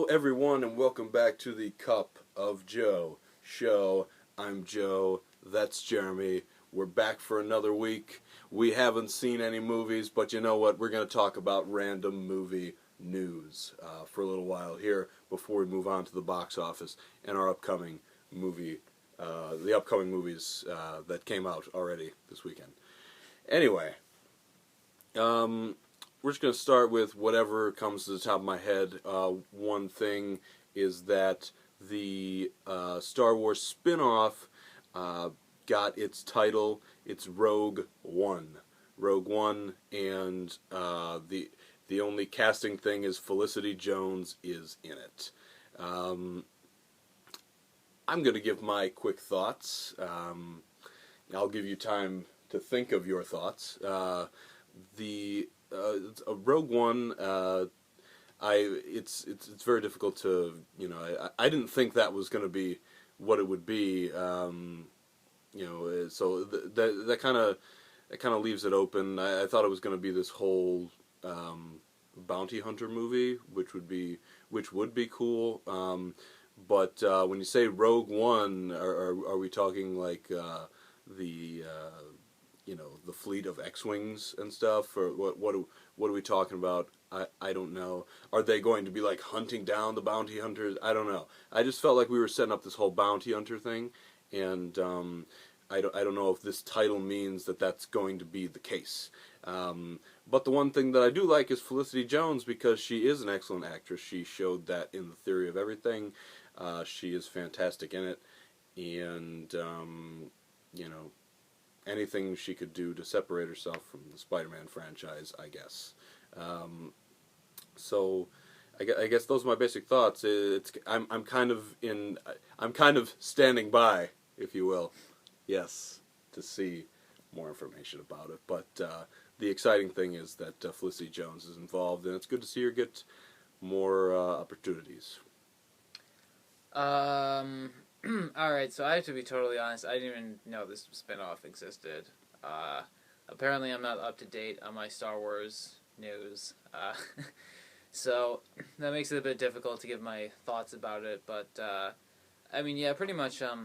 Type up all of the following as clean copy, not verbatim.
everyone, and welcome back to the Cup of Joe show. I'm Joe, that's Jeremy. We're back for another week. We haven't seen any movies, but you know what? We're going to talk about random movie news for a little while here before we move on to the box office and our upcoming movie, the upcoming movies that came out already this weekend. Anyway, we're just going to start with whatever comes to the top of my head. One thing is that the Star Wars spin-off got its title. It's Rogue One. Rogue One, and the only casting thing is Felicity Jones is in it. I'm going to give my quick thoughts. I'll give you time to think of your thoughts. Rogue One, it's very difficult to, I didn't think that was going to be what it would be, so that kind of leaves it open. I thought it was going to be this whole bounty hunter movie, which would be cool. But when you say Rogue One, are we talking like the the fleet of X-wings and stuff, or what are we talking about? I don't know. Are they going to be like hunting down the bounty hunters? I don't know. I just felt like we were setting up this whole bounty hunter thing, and I don't know if this title means that that's going to be the case. But the one thing that I do like is Felicity Jones, because she is an excellent actress. She showed that in The Theory of Everything. She is fantastic in it, and anything she could do to separate herself from the Spider-Man franchise, I guess. So, I guess those are my basic thoughts. I'm kind of standing by, if you will, yes, to see more information about it. But the exciting thing is that Felicity Jones is involved, and it's good to see her get more opportunities. Alright, so I have to be totally honest, I didn't even know this spinoff existed. Apparently I'm not up to date on my Star Wars news, so that makes it a bit difficult to give my thoughts about it, but, pretty much, I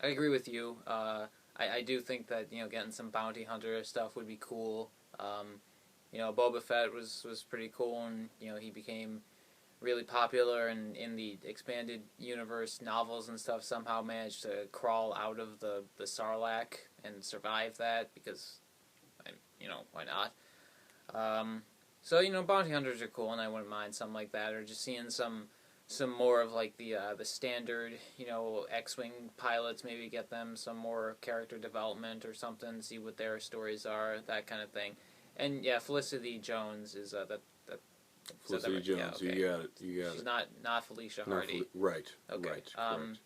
agree with you. I do think that, getting some bounty hunter stuff would be cool. Boba Fett was pretty cool, and, he became really popular, and in the expanded universe novels and stuff somehow managed to crawl out of the Sarlacc and survive that, because, why not? Bounty hunters are cool, and I wouldn't mind something like that, or just seeing some more of, like, the standard, X-Wing pilots, maybe get them some more character development or something, see what their stories are, that kind of thing. And, yeah, Felicity Jones is, Felicity Jones, yeah, okay. You got it. She's not Felicia Hardy. Right. Okay. Right. Correct.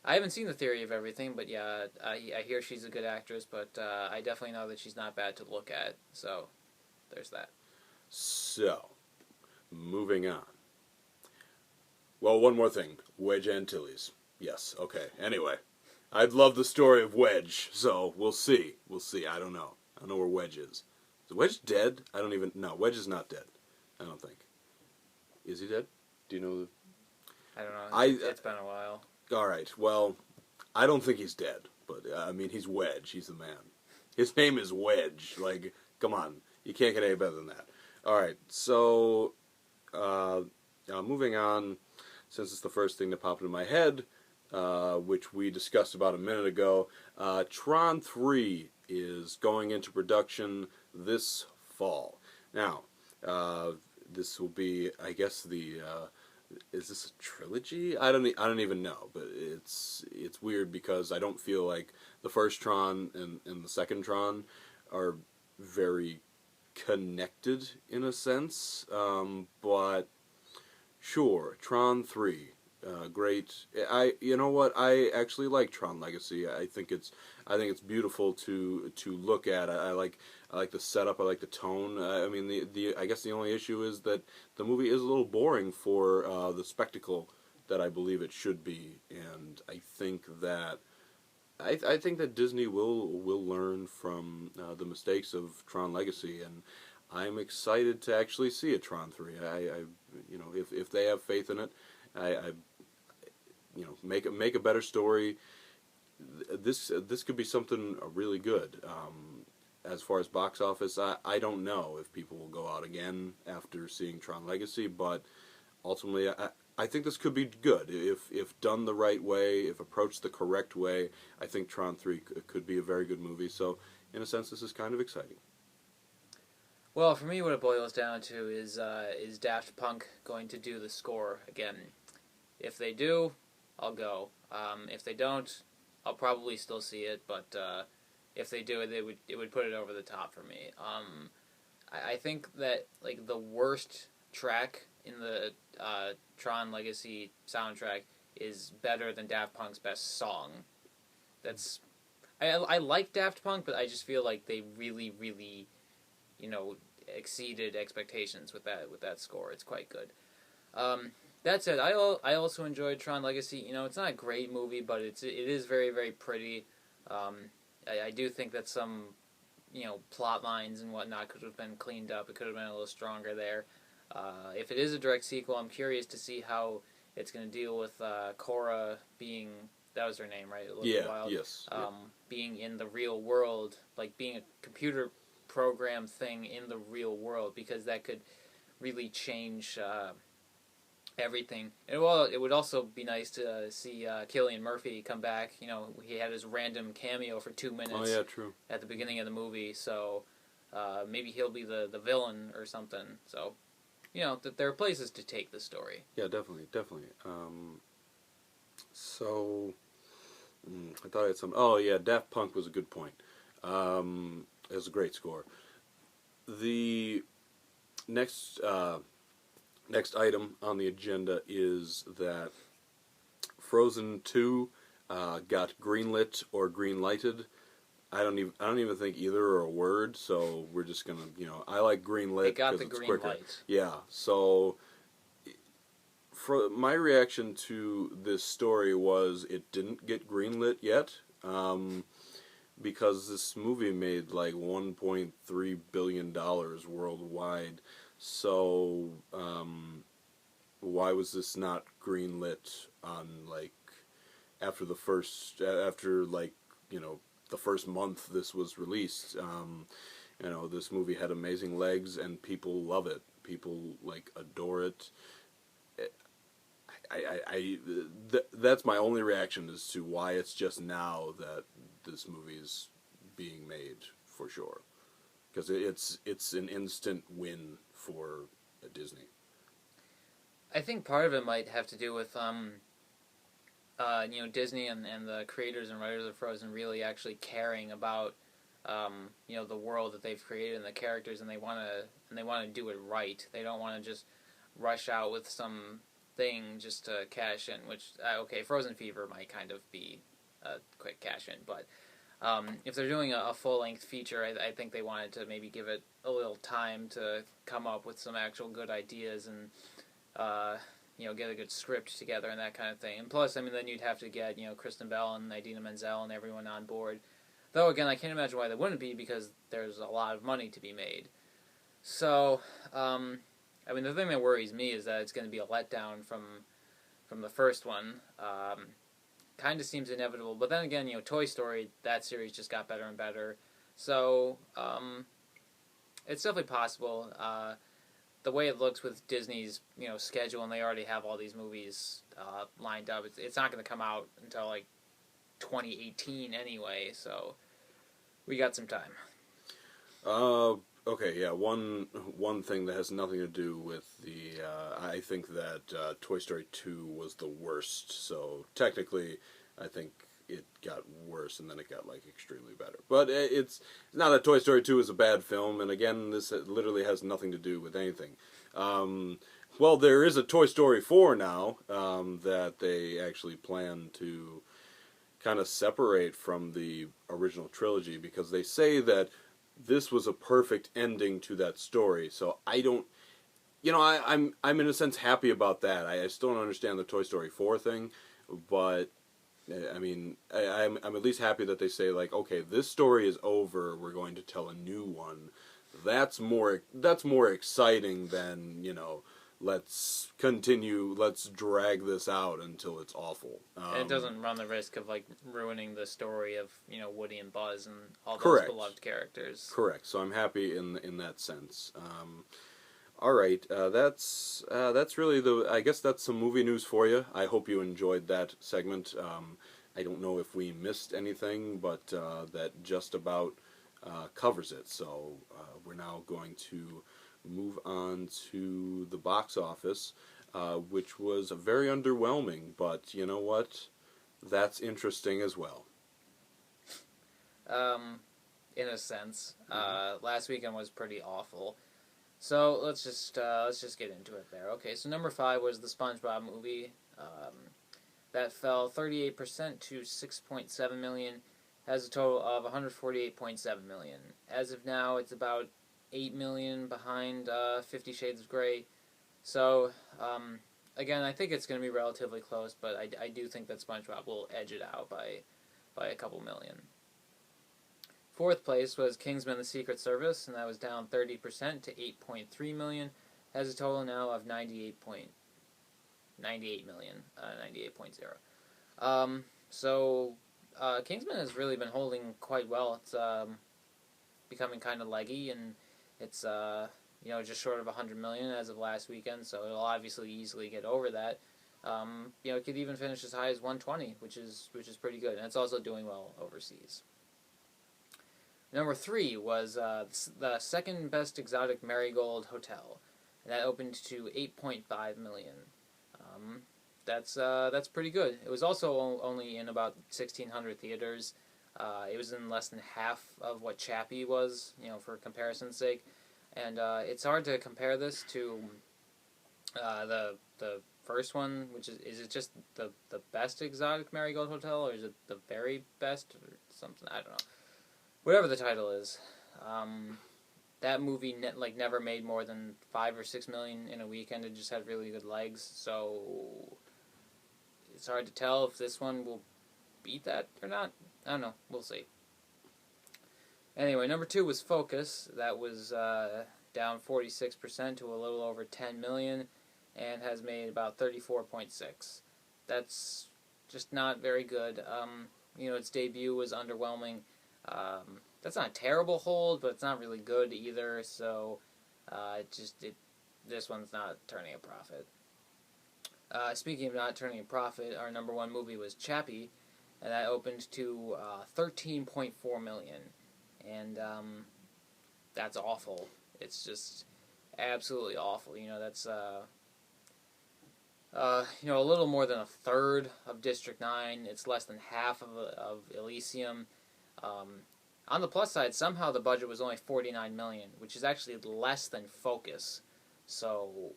I haven't seen The Theory of Everything, but yeah, I hear she's a good actress, but I definitely know that she's not bad to look at, so there's that. So, moving on. Well, one more thing. Wedge Antilles. Yes, okay. Anyway, I'd love the story of Wedge, so we'll see. I don't know. I don't know where Wedge is. Is Wedge dead? I don't even... No, Wedge is not dead. I don't think. Is he dead? Do you know? I don't know. It's been a while. All right. Well, I don't think he's dead, but he's Wedge. He's the man. His name is Wedge. Like, come on, you can't get any better than that. All right. So, moving on, since it's the first thing that popped into my head, which we discussed about a minute ago, Tron 3 is going into production this fall. Now. This will be, I guess, is this a trilogy? I don't even know, but it's weird because I don't feel like the first Tron and the second Tron are very connected in a sense, but sure, Tron 3, great. You know what? I actually like Tron Legacy. I think it's beautiful to look at. I like the setup. I like the tone. I guess the only issue is that the movie is a little boring for the spectacle that I believe it should be, and I think that Disney will learn from the mistakes of Tron Legacy, and I'm excited to actually see a Tron 3. If they have faith in it, I make a better story. This could be something really good. As far as box office, I don't know if people will go out again after seeing Tron Legacy, but ultimately, I think this could be good if done the right way, if approached the correct way. I think Tron 3 could be a very good movie. So, in a sense, this is kind of exciting. Well, for me, what it boils down to is Daft Punk going to do the score again? If they do, I'll go. If they don't, I'll probably still see it. But if they do it, it would put it over the top for me. I think that like the worst track in the Tron Legacy soundtrack is better than Daft Punk's best song. That's I like Daft Punk, but I just feel like they really, really, exceeded expectations with that score. It's quite good. That said, I also enjoyed Tron Legacy. It's not a great movie, but it is very, very pretty. I do think that some plot lines and whatnot could have been cleaned up. It could have been a little stronger there. If it is a direct sequel, I'm curious to see how it's going to deal with Cora being, that was her name, right? Yeah, Wild. yes. Being in the real world, like being a computer program thing in the real world, because that could really change everything. And it would also be nice to see Cillian Murphy come back. He had his random cameo for 2 minutes. Oh yeah, true. At the beginning of the movie, so maybe he'll be the villain or something. So, that there are places to take the story. Yeah, definitely. I thought I had some. Oh yeah, Daft Punk was a good point. It was a great score. The next item on the agenda is that Frozen 2 got greenlit or greenlighted. I don't even think either are a word, so we're just gonna, I like greenlit. It got the because it's green quicker. light. Yeah, so my reaction to this story was it didn't get greenlit yet, because this movie made like $1.3 billion worldwide. So why was this not greenlit on after the first month this was released? This movie had amazing legs and people love it. People adore it. That's my only reaction as to why it's just now that this movie is being made, for sure, because it's an instant win for Disney. I think part of it might have to do with Disney and the creators and writers of Frozen really actually caring about the world that they've created and the characters, and they want to do it right. They don't want to just rush out with some thing just to cash in, which Frozen Fever might kind of be a quick cash in, but if they're doing a full-length feature, I think they wanted to maybe give it a little time to come up with some actual good ideas and get a good script together and that kind of thing. And plus, then you'd have to get Kristen Bell and Idina Menzel and everyone on board. Though again, I can't imagine why they wouldn't be, because there's a lot of money to be made. So the thing that worries me is that it's going to be a letdown from the first one. Kind of seems inevitable, but then again, Toy Story, that series just got better and better. So it's definitely possible. The way it looks with Disney's schedule, and they already have all these movies lined up, it's not going to come out until 2018 anyway. So we got some time. Okay, yeah. One thing that has nothing to do with the. I think that Toy Story 2 was the worst. So technically, I think it got worse, and then it got extremely better. But it's not that Toy Story 2 is a bad film. And again, this literally has nothing to do with anything. Well, there is a Toy Story 4 now that they actually plan to kind of separate from the original trilogy, because they say that this was a perfect ending to that story. So I don't, I'm in a sense happy about that. I still don't understand the Toy Story 4 thing, but I'm at least happy that they say okay, this story is over. We're going to tell a new one. That's more exciting than, let's drag this out until it's awful. And it doesn't run the risk of like ruining the story of Woody and Buzz and all those Correct. beloved characters. Correct. So I'm happy in that sense. All right, that's really I guess that's some movie news for you. I hope you enjoyed that segment. I don't know if we missed anything, but that just about covers it. So we're now going to move on to the box office, which was very underwhelming. But you know what? That's interesting as well. In a sense, last weekend was pretty awful. So let's just get into it there. Okay, so number 5 was the SpongeBob movie. That fell 38% to 6.7 million, has a total of 148.7 million. As of now, it's about 8 million behind 50 Shades of Grey. So again, I think it's going to be relatively close, but I do think that SpongeBob will edge it out by a couple million. 4th place was Kingsman: The Secret Service, and that was down 30% to 8.3 million. Has a total now of 98.0. So Kingsman has really been holding quite well. It's becoming kind of leggy, and it's just short of 100 million as of last weekend. So it'll obviously easily get over that. It could even finish as high as 120, which is pretty good, and it's also doing well overseas. Number 3 was the second best exotic Marigold Hotel, and that opened to 8.5 million. That's pretty good. It was also only in about 1,600 theaters. It was in less than half of what Chappie was, for comparison's sake. And it's hard to compare this to the first one, which is it just the best exotic Marigold Hotel, or is it the very best, or something? I don't know. Whatever the title is, that movie never made more than 5 or 6 million in a weekend. It just had really good legs, so it's hard to tell if this one will beat that or not. I don't know. We'll see. Anyway, number 2 was Focus. That was down 46% to a little over 10 million, and has made about 34.6. That's just not very good. Its debut was underwhelming. That's not a terrible hold, but it's not really good either, so this one's not turning a profit. Speaking of not turning a profit, our number 1 movie was Chappie, and that opened to 13.4 million, and that's awful. It's just absolutely awful. That's a little more than a third of District 9. It's less than half of Elysium. On the plus side, somehow the budget was only 49 million, which is actually less than Focus. So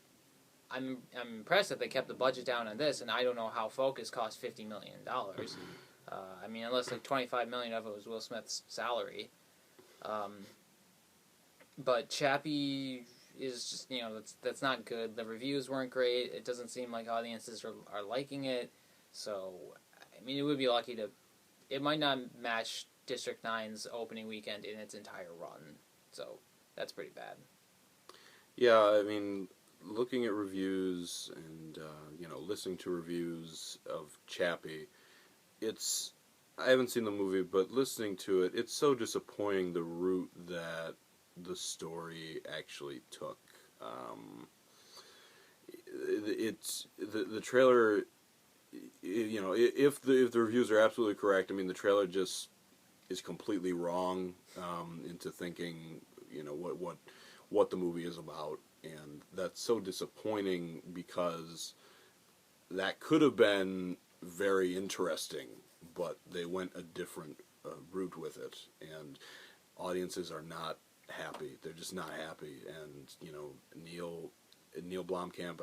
I'm impressed that they kept the budget down on this, and I don't know how Focus cost $50 million. Unless 25 million of it was Will Smith's salary. But Chappie is just, that's not good. The reviews weren't great. It doesn't seem like audiences are liking it. So, it would be lucky to... It might not match District 9's opening weekend in its entire run. So, that's pretty bad. Yeah, looking at reviews and, listening to reviews of Chappie, I haven't seen the movie, but listening to it, it's so disappointing the route that the story actually took. The trailer, if the reviews are absolutely correct, the trailer just is completely wrong into thinking, what the movie is about, and that's so disappointing because that could have been very interesting, but they went a different route with it, and audiences are not happy. They're just not happy, and Neil Blomkamp,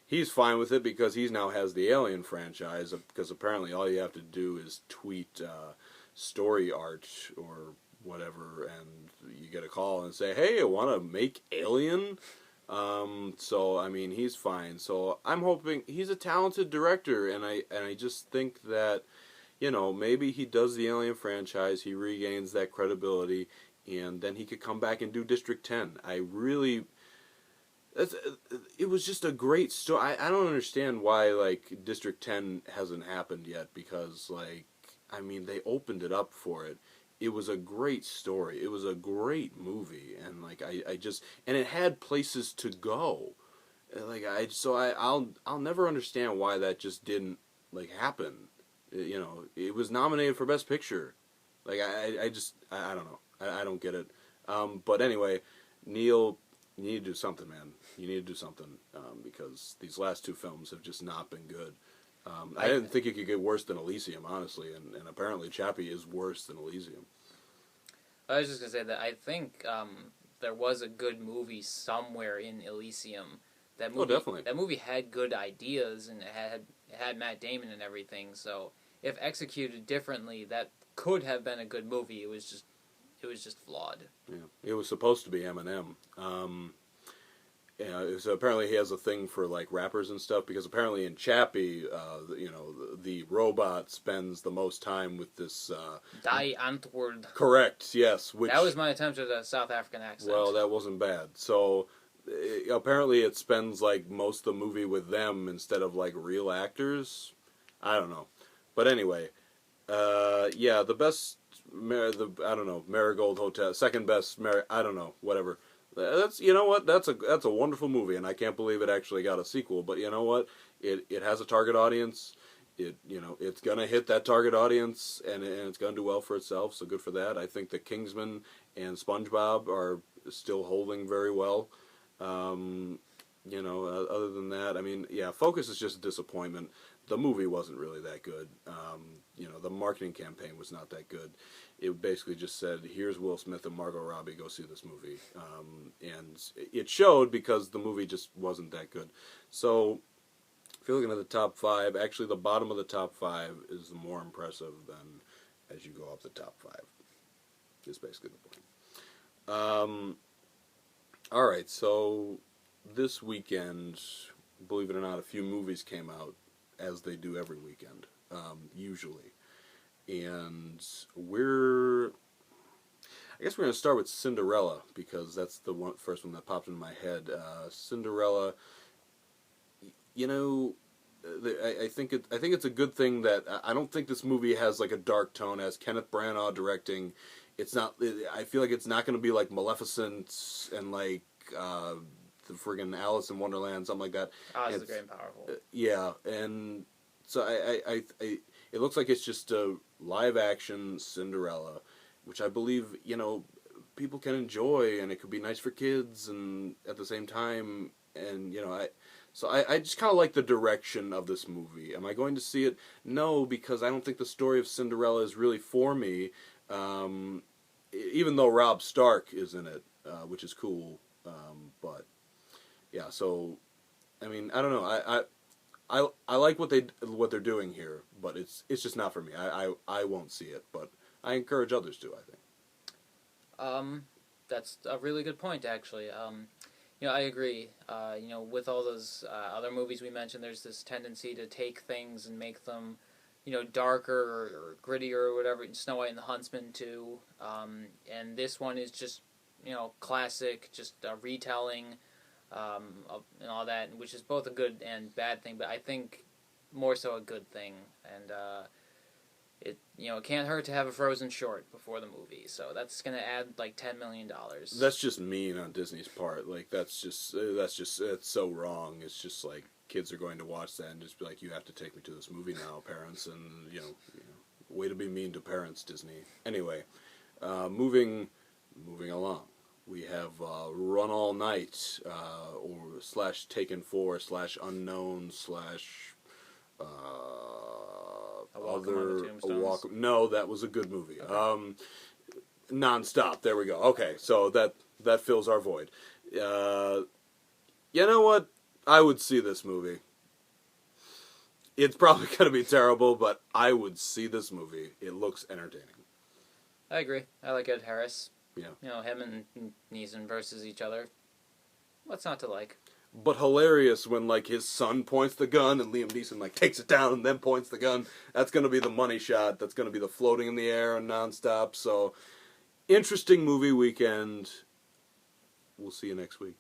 he's fine with it because he now has the Alien franchise, because apparently all you have to do is tweet story art or whatever, and you get a call and say, hey, I want to make Alien. He's fine. So I'm hoping, he's a talented director, and I just think that, maybe he does the Alien franchise, he regains that credibility, and then he could come back and do District 10. It was just a great story. I don't understand why, like, District 10 hasn't happened yet, because, like, I mean, they opened it up for it. It was a great story. It was a great movie, and, like, and it had places to go. Like, I'll never understand why that just didn't, like, happen. You know, it was nominated for Best Picture. Like, I don't know. I don't get it. But anyway, Neil, you need to do something, man. You need to do something, because these last two films have just not been good. I didn't think it could get worse than Elysium, honestly, and apparently Chappie is worse than Elysium. I was just going to say that I think there was a good movie somewhere in Elysium. That movie, definitely. That movie had good ideas, and it had Matt Damon and everything, so if executed differently, that could have been a good movie. It was just flawed. Yeah, it was supposed to be Eminem. So apparently he has a thing for, like, rappers and stuff, because apparently in Chappie, the robot spends the most time with this... Die Antwoord. Correct, yes. That was my attempt at a South African accent. Well, that wasn't bad. So, apparently it spends, like, most of the movie with them instead of, like, real actors. I don't know. But anyway, the best... I don't know, Marigold Hotel, second best, I don't know, whatever. That's, you know what, that's a wonderful movie, and I can't believe it actually got a sequel, but you know what, it has a target audience, it's gonna hit that target audience, and it's gonna do well for itself, so good for that. I think that Kingsman and SpongeBob are still holding very well. Other than that, I mean, yeah, Focus is just a disappointment. The movie wasn't really that good. The marketing campaign was not that good. It basically just said, here's Will Smith and Margot Robbie, go see this movie. And it showed, because the movie just wasn't that good. So, if you're looking at the top 5, actually the bottom of the top 5 is more impressive than as you go up the top 5. Is basically the point. Alright, so this weekend, believe it or not, a few movies came out, as they do every weekend, usually. And I guess we're going to start with Cinderella, because that's the first one that popped into my head. Cinderella, I think it's a good thing that, I don't think this movie has, like, a dark tone. As Kenneth Branagh directing, it's not, I feel like it's not going to be like Maleficent and, like, the friggin' Alice in Wonderland, something like that. Oz the Great and Powerful. Yeah, and so it looks like it's just a live-action Cinderella, which I believe, people can enjoy, and it could be nice for kids, and at the same time, and, I just kind of like the direction of this movie. Am I going to see it? No, because I don't think the story of Cinderella is really for me, even though Rob Stark is in it, which is cool, but... Yeah, so, I mean, I don't know. I like what they're doing here, but it's just not for me. I won't see it, but I encourage others to, I think. That's a really good point, actually. I agree. With all those other movies we mentioned, there's this tendency to take things and make them, darker or grittier or whatever. Snow White and the Huntsman too. And this one is just, classic, just a retelling. And all that, which is both a good and bad thing, but I think more so a good thing. And it can't hurt to have a Frozen short before the movie, so that's gonna add like $10 million. That's just mean on Disney's part. Like that's just it's so wrong. It's just like kids are going to watch that and just be like, you have to take me to this movie now, parents, and way to be mean to parents, Disney. Anyway, moving along. We have Run All Night, or / Taken 4 / Unknown / No, that was a good movie. Okay. Nonstop. There we go. Okay, so that fills our void. You know what? I would see this movie. It's probably going to be terrible, but I would see this movie. It looks entertaining. I agree. I like Ed Harris. Yeah. Him and Neeson versus each other. What's not to like? But hilarious when, like, his son points the gun and Liam Neeson, like, takes it down and then points the gun. That's going to be the money shot. That's going to be the floating in the air and nonstop. So, interesting movie weekend. We'll see you next week.